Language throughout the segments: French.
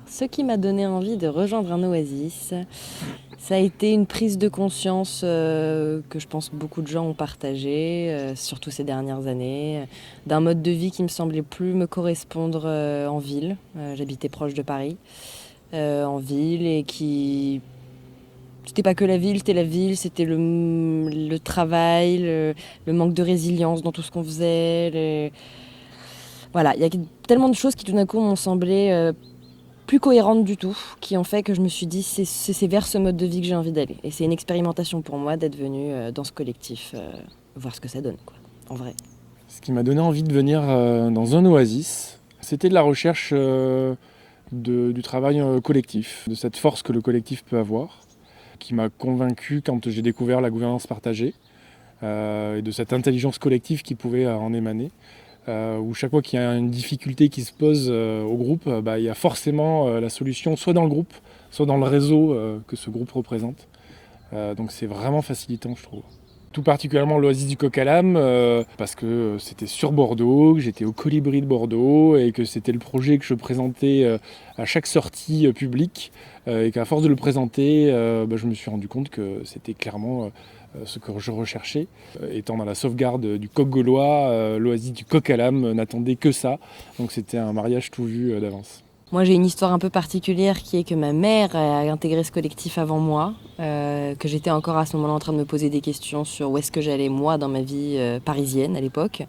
Ce qui m'a donné envie de rejoindre un oasis, ça a été une prise de conscience que je pense beaucoup de gens ont partagée, surtout ces dernières années, d'un mode de vie qui me semblait plus me correspondre en ville. J'habitais proche de Paris, en ville, et qui... C'était pas que la ville, c'était le travail, le manque de résilience dans tout ce qu'on faisait. Voilà, il y a tellement de choses qui tout d'un coup m'ont semblé plus cohérente du tout, qui ont fait que je me suis dit c'est vers ce mode de vie que j'ai envie d'aller. Et c'est une expérimentation pour moi d'être venue dans ce collectif, voir ce que ça donne, quoi, en vrai. Ce qui m'a donné envie de venir dans un oasis, c'était de la recherche du travail collectif, de cette force que le collectif peut avoir, qui m'a convaincu quand j'ai découvert la gouvernance partagée, et de cette intelligence collective qui pouvait en émaner. Où chaque fois qu'il y a une difficulté qui se pose au groupe, il y a forcément la solution soit dans le groupe, soit dans le réseau que ce groupe représente. Donc c'est vraiment facilitant, je trouve. Tout particulièrement l'Oasis du Coq à l'Âne, parce que c'était sur Bordeaux, que j'étais au Colibri de Bordeaux et que c'était le projet que je présentais à chaque sortie publique, et qu'à force de le présenter, je me suis rendu compte que c'était clairement ce que je recherchais. Étant dans la sauvegarde du coq gaulois, l'Oasis du Coq à l'Âne n'attendait que ça, donc c'était un mariage tout vu d'avance. Moi, j'ai une histoire un peu particulière qui est que ma mère a intégré ce collectif avant moi, que j'étais encore à ce moment-là en train de me poser des questions sur où est-ce que j'allais, moi, dans ma vie parisienne à l'époque,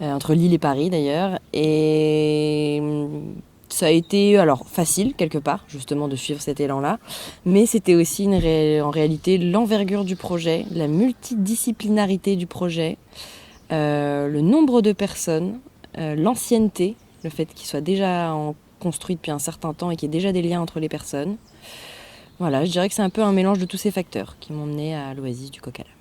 entre Lille et Paris d'ailleurs. Et ça a été alors facile quelque part, justement, de suivre cet élan-là, mais c'était aussi en réalité l'envergure du projet, la multidisciplinarité du projet, le nombre de personnes, l'ancienneté, le fait qu'il soit déjà construit depuis un certain temps et qu'il y ait déjà des liens entre les personnes. Voilà, je dirais que c'est un peu un mélange de tous ces facteurs qui m'ont mené à l'Oasis du Coq à l'Âne.